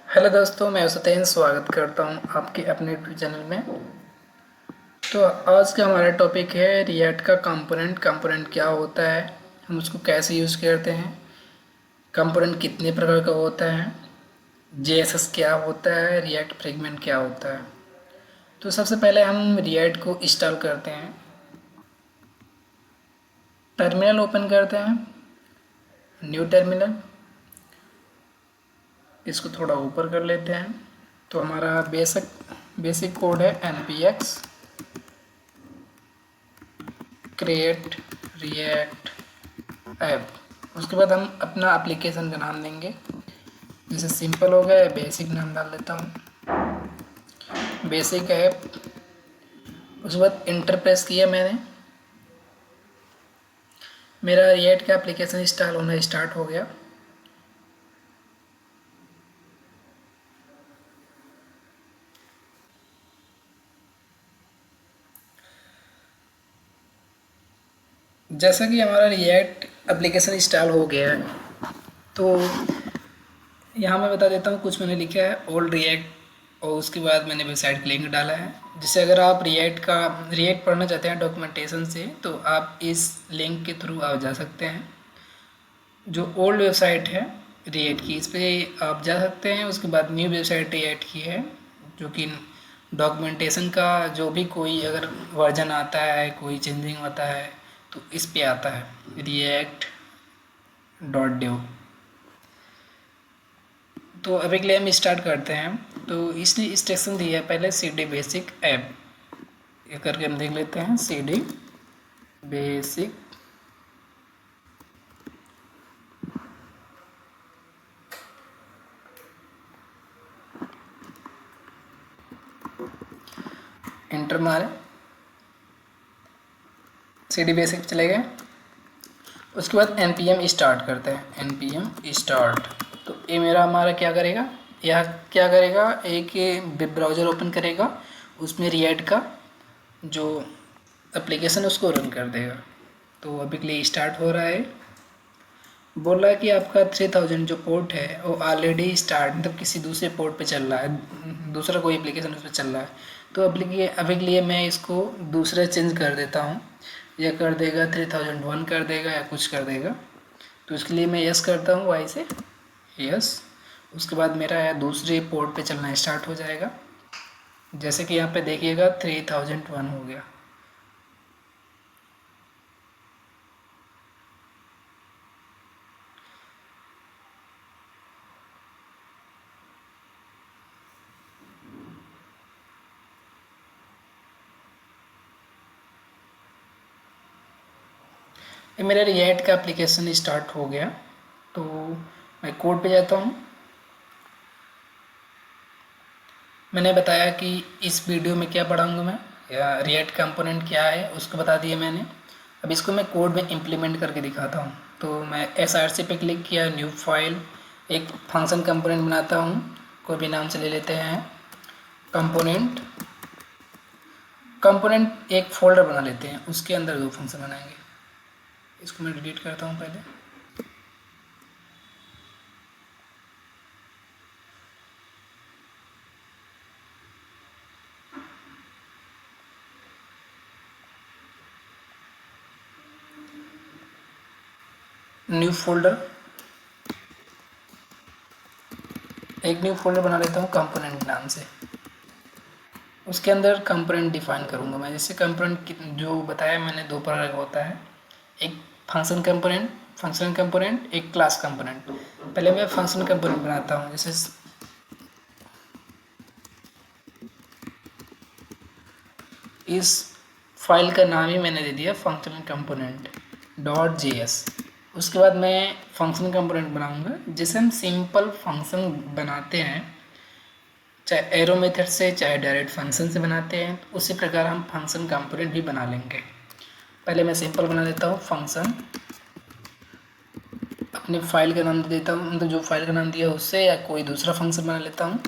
Hello दोस्तों, मैं सत्येन स्वागत करता हूं आपके अपने यूट्यूब चैनल में। तो आज का हमारा टॉपिक है रिएक्ट का कंपोनेंट क्या होता है, हम उसको कैसे यूज़ करते हैं, कंपोनेंट कितने प्रकार का होता है, जेएसएस क्या होता है, रिएक्ट फ्रेगमेंट क्या होता है। तो सबसे पहले हम रिएक्ट को इंस्टॉल करते हैं। टर्मिनल ओपन करते हैं, न्यू टर्मिनल, इसको थोड़ा ऊपर कर लेते हैं। तो हमारा बेसिक कोड है npx क्रिएट रिएक्ट ऐप। उसके बाद हम अपना एप्लीकेशन का नाम देंगे, जैसे सिंपल हो गया, बेसिक नाम डाल देता हूँ, बेसिक ऐप। उसके बाद इंटर प्रेस किया मैंने, मेरा रिएक्ट का एप्लीकेशन इंस्टॉल होना स्टार्ट हो गया। जैसा कि हमारा रिएक्ट एप्लीकेशन इंस्टॉल हो गया है, तो यहाँ मैं बता देता हूँ, कुछ मैंने लिखा है ओल्ड रिएक्ट, और उसके बाद मैंने वेबसाइट का लिंक डाला है। जिससे अगर आप रिएक्ट पढ़ना चाहते हैं डॉक्यूमेंटेशन से, तो आप इस लिंक के थ्रू आप जा सकते हैं। जो ओल्ड वेबसाइट है रिएक्ट की, इस पर आप जा सकते हैं। उसके बाद न्यू वेबसाइट रिएक्ट की है, जो कि डॉक्यूमेंटेशन का जो भी कोई अगर वर्जन आता है, कोई चेंजिंग होता है, तो इस पे आता है react.dev। तो अभी के लिए हम स्टार्ट करते हैं। तो इसने इंस्ट्रक्शन दिया है पहले cd बेसिक ऐप, ये करके हम देख लेते हैं। cd बेसिक इंटर मारे, cd बेसिक चले गए। उसके बाद npm स्टार्ट करते हैं, npm स्टार्ट। तो ये हमारा क्या करेगा, यह क्या करेगा, एक वेब ब्राउज़र ओपन करेगा, उसमें रिएक्ट का जो एप्लीकेशन उसको रन कर देगा। तो अभी के लिए स्टार्ट हो रहा है। बोल रहा है कि आपका 3000 जो पोर्ट है वो ऑलरेडी स्टार्ट, मतलब किसी दूसरे पोर्ट पे चल रहा है, दूसरा कोई एप्लीकेशन उस पर चल रहा है। तो अभी के लिए मैं इसको दूसरा चेंज कर देता हूँ, या कर देगा 3001 कर देगा या कुछ कर देगा। तो इसके लिए मैं यस करता हूँ, वाई से यस। उसके बाद मेरा दूसरे पोर्ट पे चलना स्टार्ट हो जाएगा। जैसे कि यहाँ पे देखिएगा 3001 हो गया। ये मेरा रिएक्ट का एप्लीकेशन स्टार्ट हो गया। तो मैं कोड पे जाता हूँ। मैंने बताया कि इस वीडियो में क्या पढ़ाऊँगा मैं, या रिएक्ट कंपोनेंट क्या है उसको बता दिया मैंने। अब इसको मैं कोड में इम्प्लीमेंट करके दिखाता हूँ। तो मैं SRC पे क्लिक किया, न्यू फाइल, एक फंक्शन कंपोनेंट बनाता हूँ, कोई भी नाम से ले लेते हैं, कंपोनेंट। कंपोनेंट एक फोल्डर बना लेते हैं, उसके अंदर 2 फंक्शन बनाएंगे। इसको मैं डिलीट करता हूँ पहले। न्यू फोल्डर, एक न्यू फोल्डर बना लेता हूँ कंपोनेंट नाम से। उसके अंदर कंपोनेंट डिफाइन करूँगा मैं। जैसे कंपोनेंट जो बताया मैंने 2 प्रकार का होता है, एक फंक्शन कंपोनेंट, एक क्लास कंपोनेंट। पहले मैं फंक्शन कंपोनेंट बनाता हूँ। जैसे इस फाइल का नाम ही मैंने दे दिया फंक्शन कंपोनेंट .js। उसके बाद मैं फंक्शन कंपोनेंट बनाऊंगा, जैसे हम सिंपल फंक्शन बनाते हैं, चाहे एरो मेथड से चाहे डायरेक्ट फंक्शन से बनाते हैं, तो उसी प्रकार हम फंक्शन कंपोनेंट भी बना लेंगे। पहले मैं सिंपल बना देता हूँ फंक्शन, अपनी फाइल का नाम दे देता हूँ, मतलब जो फाइल का नाम दिया उससे, या कोई दूसरा फंक्शन बना लेता हूँ,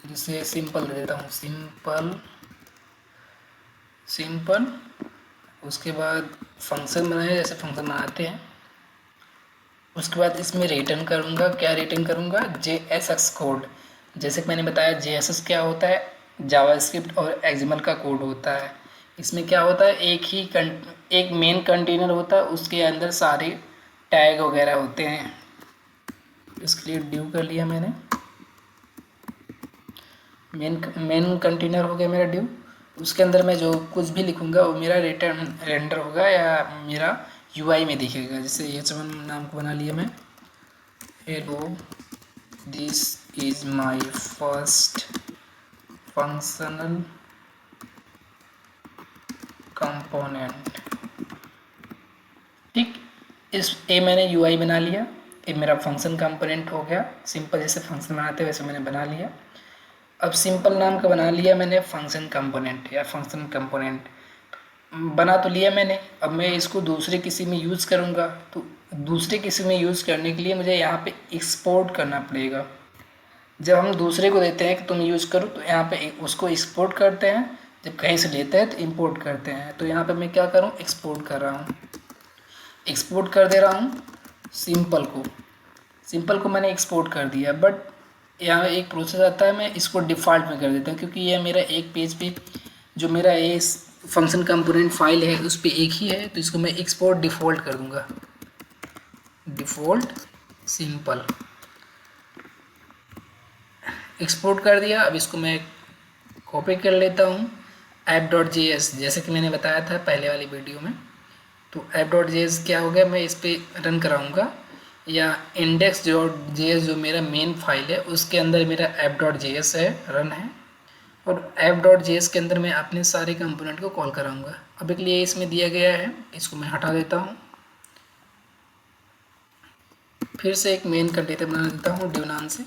जिसे सिंपल दे देता हूँ, सिंपल। उसके बाद फंक्शन बनाए, जैसे फंक्शन बनाते हैं। उसके बाद इसमें रिटर्न करूँगा, क्या रिटर्न करूँगा, JSX कोड। जैसे कि मैंने बताया जेएसएस क्या होता है, जावास्क्रिप्ट और एक्सएमएल का कोड होता है। इसमें क्या होता है, एक मेन कंटेनर होता है, उसके अंदर सारे टैग वगैरह होते हैं। इसके लिए ड्यू कर लिया मैंने, मेन कंटेनर हो गया मेरा ड्यू। उसके अंदर मैं जो कुछ भी लिखूंगा वो मेरा रिटर्न रेंडर होगा या मेरा यूआई में दिखेगा। जैसे h1 नाम को बना लिया मैं, hello this is my first functional component. ठीक, इस ए मैंने यूआई बना लिया, ये मेरा फंक्शन कंपोनेंट हो गया। सिंपल जैसे फंक्शन बनाते हैं वैसे मैंने बना लिया। अब सिंपल नाम का बना लिया मैंने फंक्शन कंपोनेंट या फंक्शन कंपोनेंट बना तो लिया मैंने। अब मैं इसको दूसरे किसी में यूज़ करूँगा, तो दूसरे किसी में यूज़ करने के लिए मुझे यहाँ पे एक्सपोर्ट करना पड़ेगा। जब हम दूसरे को देते हैं कि तुम यूज़ करो, तो यहाँ पे उसको एक्सपोर्ट करते हैं, जब कहीं से लेते हैं तो इंपोर्ट करते हैं। तो यहाँ पे मैं क्या करूँ, एक्सपोर्ट कर रहा हूँ, एक्सपोर्ट कर दे रहा हूँ सिंपल को मैंने एक्सपोर्ट कर दिया। बट यहाँ एक प्रोसेस आता है, मैं इसको डिफ़ॉल्ट में कर देता हूँ, क्योंकि ये मेरा एक पेज पे जो मेरा ये फंक्शन कंपोनेंट फाइल है उस पर एक ही है, तो इसको मैं एक्सपोर्ट डिफ़ॉल्ट कर दूँगा, डिफ़ॉल्ट सिंपल एक्सपोर्ट कर दिया। अब इसको मैं कॉपी कर लेता हूँ app.js, जैसे कि मैंने बताया था पहले वाली वीडियो में। तो app.js क्या हो गया, मैं इस पर रन कराऊँगा, या index.js जो मेरा मेन फाइल है उसके अंदर मेरा app.js है, रन है, और app.js के अंदर मैं अपने सारे कंपोनेंट को कॉल कराऊंगा। अभी के लिए इसमें दिया गया है, इसको मैं हटा देता हूँ, फिर से एक मेन कंटेनर बना देता हूँ ड्यू नाम से।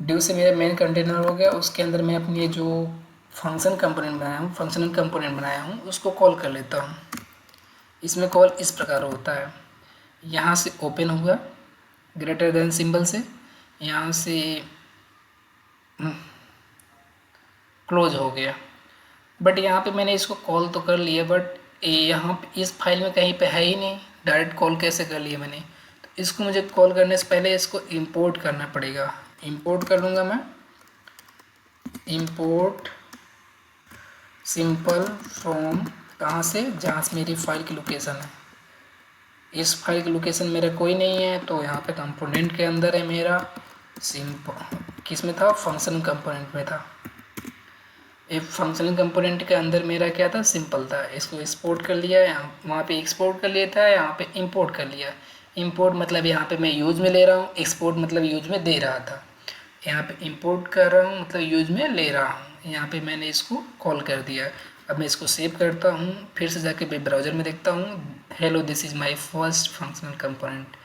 ड्यू से मेरा मेन कंटेनर हो गया, उसके अंदर मैं अपनी जो फंक्शनल कंपोनेंट बनाया हूँ उसको कॉल कर लेता हूँ। इसमें कॉल इस प्रकार होता है, यहाँ से ओपन हुआ ग्रेटर देन सिंबल से, यहाँ से क्लोज हो गया। बट यहाँ पे मैंने इसको कॉल तो कर लिया, बट यहाँ पे इस फाइल में कहीं पे है ही नहीं, डायरेक्ट कॉल कैसे कर लिया मैंने। तो इसको मुझे कॉल करने से पहले इसको इंपोर्ट करना पड़ेगा। इंपोर्ट कर लूँगा मैं, इंपोर्ट सिंपल फ्रॉम, कहाँ से, जहाँ से मेरी फाइल की लोकेशन है। इस फाइल की लोकेशन मेरा कोई नहीं है, तो यहाँ पे कंपोनेंट के अंदर है मेरा, सिंपल किस में था, फंक्शन कंपोनेंट में था। एक फंक्शनल कंपोनेंट के अंदर मेरा क्या था, सिंपल था। इसको एक्सपोर्ट कर लिया, यहाँ वहाँ पे एक्सपोर्ट कर लिया था, यहाँ पे इंपोर्ट कर लिया। इंपोर्ट मतलब यहाँ पे मैं यूज में ले रहा हूँ, एक्सपोर्ट मतलब यूज में दे रहा था। यहाँ पे इंपोर्ट कर रहा हूँ मतलब यूज में ले रहा हूँ। यहाँ पे मैंने इसको कॉल कर दिया। अब मैं इसको सेव करता हूँ, फिर से जाके वेब ब्राउज़र में देखता हूँ, hello this is my first functional component,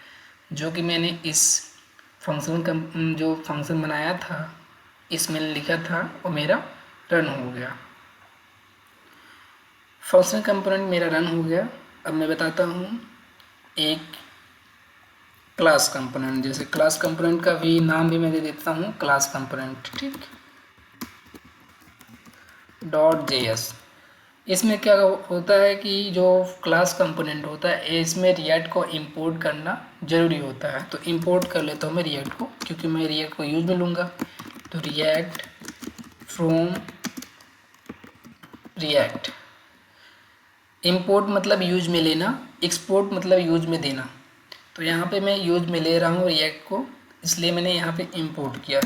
जो कि मैंने इस जो फंक्शन बनाया था इसमें लिखा था, वो मेरा रन हो गया। फंक्शन कंपोनेंट मेरा रन हो गया। अब मैं बताता हूँ एक क्लास कंपोनेंट, जैसे क्लास कंपोनेंट का भी नाम भी मैं दे देता हूँ क्लास कंपोनेंट, ठीक, .js। इसमें क्या होता है कि जो क्लास कंपोनेंट होता है इसमें रिएक्ट को इंपोर्ट करना ज़रूरी होता है। तो इंपोर्ट कर लेता हूँ मैं रिएक्ट को, क्योंकि मैं रिएक्ट को यूज में लूँगा। तो रिएक्ट फ्रॉम रिएक्ट, इंपोर्ट मतलब यूज में लेना, एक्सपोर्ट मतलब यूज में देना। तो यहाँ पे मैं यूज में ले रहा हूँ रिएक्ट को, इसलिए मैंने यहाँ पे इंपोर्ट किया।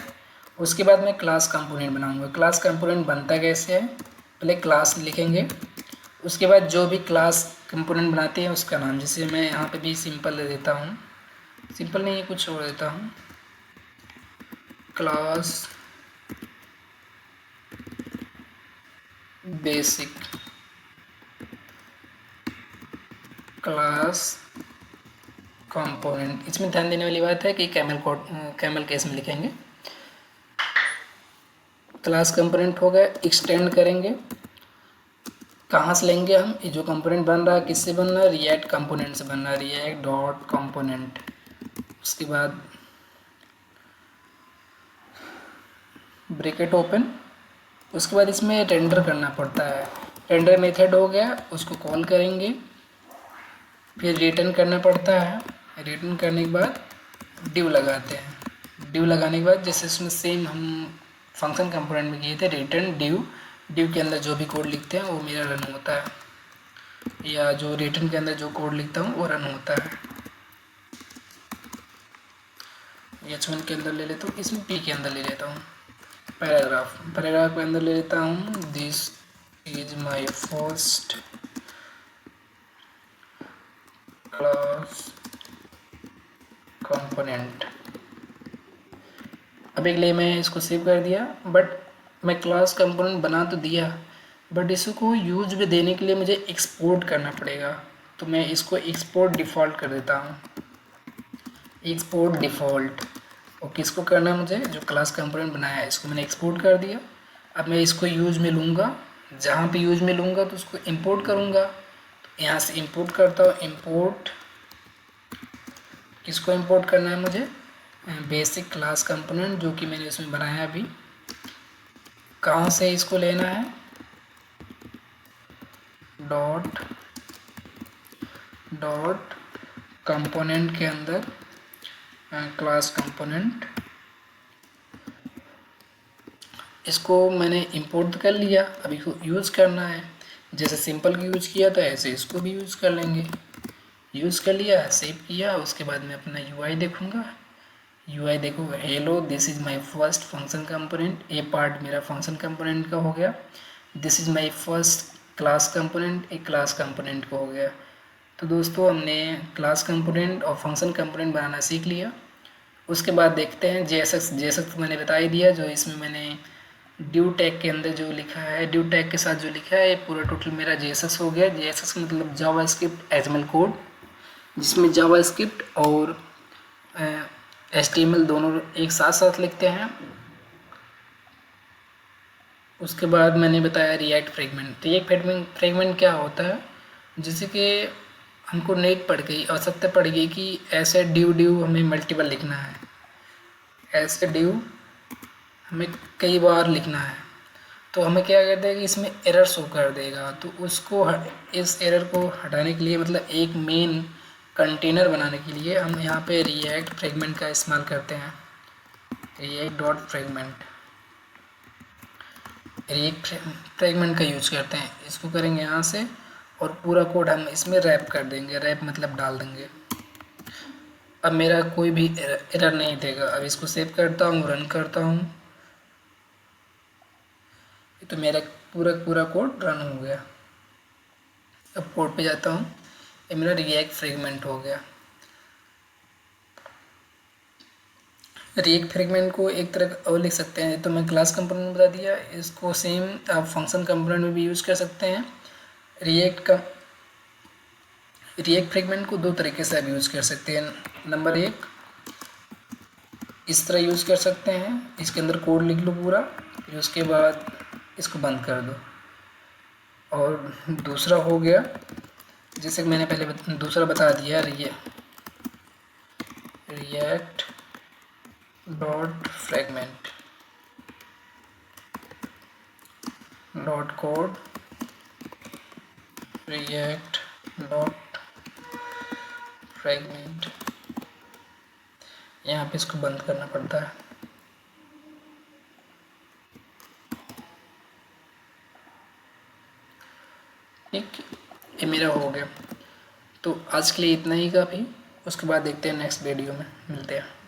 उसके बाद मैं क्लास कंपोनेंट बनाऊँगा। क्लास कंपोनेंट बनता कैसे है, पहले क्लास लिखेंगे, उसके बाद जो भी क्लास कंपोनेंट बनाते हैं उसका नाम, जैसे मैं यहाँ पे भी सिंपल दे देता हूँ, सिंपल नहीं कुछ छोड़ देता हूँ, क्लास बेसिक, क्लास कंपोनेंट। इसमें ध्यान देने वाली बात है कि कैमल केस में लिखेंगे। क्लास कंपोनेंट हो गया, एक्सटेंड करेंगे, कहाँ से लेंगे हम, ये जो कंपोनेंट बन रहा है किससे बन रहा है, रिएक्ट कंपोनेंट से बन रहा है, रिएक्ट डॉट कंपोनेंट। उसके बाद ब्रैकेट ओपन, उसके बाद इसमें रेंडर करना पड़ता है। रेंडर मेथड हो गया, उसको कॉल करेंगे, फिर रिटर्न करना पड़ता है। रिटर्न करने के बाद डिव लगाते हैं, ड्यू लगाने के बाद जैसे इसमें सेम हम फंक्शन कंपोनेंट में किए थे, रिटर्न ड्यू, ड्यू के अंदर जो भी कोड लिखते हैं वो मेरा रन होता है, या जो रिटर्न के अंदर जो कोड लिखता हूँ वो रन होता है। H1 के अंदर ले लेता हूँ, इसमें P के अंदर ले लेता हूँ, पैराग्राफ के अंदर ले लेता हूँ, this is my first class component. अब एक लिए मैं इसको सेव कर दिया, बट मैं क्लास कंपोनेंट बना तो दिया, बट इसको यूज में देने के लिए मुझे एक्सपोर्ट करना पड़ेगा। तो मैं इसको एक्सपोर्ट डिफ़ॉल्ट कर देता हूँ, एक्सपोर्ट डिफ़ॉल्ट। और किसको करना है मुझे, जो क्लास कंपोनेंट बनाया है इसको मैंने एक्सपोर्ट कर दिया। अब मैं इसको यूज में लूँगा, जहाँ पे यूज में लूँगा तो उसको इंपोर्ट करूँगा। तो यहाँ से इंपोर्ट करता हूँ, इंपोर्ट, किसको इंपोर्ट करना है मुझे, बेसिक क्लास कंपोनेंट जो कि मैंने इसमें बनाया अभी। कहाँ से इसको लेना है, डॉट कंपोनेंट के अंदर क्लास कंपोनेंट, इसको मैंने इंपोर्ट कर लिया। अभी इसको यूज़ करना है, जैसे सिंपल की यूज़ किया था ऐसे इसको भी यूज़ कर लेंगे। यूज़ कर लिया, सेव किया, उसके बाद मैं अपना UI देखूँगा। UI देखो, hello this is my first function component, ये पार्ट मेरा फंक्शन कंपोनेंट का हो गया। This is my first class component, एक क्लास कंपोनेंट का हो गया। तो दोस्तों हमने क्लास कंपोनेंट और फंक्शन कंपोनेंट बनाना सीख लिया। उसके बाद देखते हैं JSX मैंने बता ही दिया, जो इसमें मैंने ड्यू टैग के अंदर जो लिखा है, ड्यू टैग के साथ जो लिखा है, ये पूरा टोटल मेरा JSX हो गया। JSX मतलब जावास्क्रिप्ट HTML कोड, जिसमें जावास्क्रिप्ट और HTML दोनों एक साथ साथ लिखते हैं। उसके बाद मैंने बताया रिएक्ट फ्रेगमेंट। रिएक्ट फ्रेगमेंट क्या होता है, जैसे कि हमको नेट पड़ गई, आवश्यकता पड़ गई कि ऐसे ड्यू हमें मल्टीपल लिखना है, ऐसे ड्यू हमें कई बार लिखना है, तो हमें क्या कहते हैं कि इसमें एरर शो कर देगा। तो उसको इस एरर को हटाने के लिए, मतलब एक मेन कंटेनर बनाने के लिए हम यहाँ पे रिएक्ट फ्रेगमेंट का इस्तेमाल करते हैं। React dot fragment, react fragment का यूज करते हैं। इसको करेंगे यहाँ से, और पूरा कोड हम इसमें रैप कर देंगे, रैप मतलब डाल देंगे। अब मेरा कोई भी एरर नहीं देगा। अब इसको सेव करता हूँ, रन करता हूँ, तो मेरा पूरा कोड रन हो गया। अब कोड पे जाता हूँ, ये मेरा रिएक्ट फ्रेगमेंट हो गया। रिएक्ट फ्रेगमेंट को एक तरह और लिख सकते हैं, तो मैं क्लास कंपोनेंट बता दिया, इसको सेम आप फंक्शन कंपोनेंट में भी यूज़ कर सकते हैं। रिएक्ट फ्रेगमेंट को दो तरीके से आप यूज़ कर सकते हैं। नंबर एक, इस तरह यूज़ कर सकते हैं, इसके अंदर कोड लिख लो पूरा, फिर उसके बाद इसको बंद कर दो। और दूसरा हो गया, जैसे मैंने पहले दूसरा बता दिया, react dot fragment dot code, react dot fragment, यहाँ पे इसको बंद करना पड़ता है। ठीक, ये मेरा हो गया। तो आज के लिए इतना ही काफ़ी, उसके बाद देखते हैं नेक्स्ट वीडियो में मिलते हैं।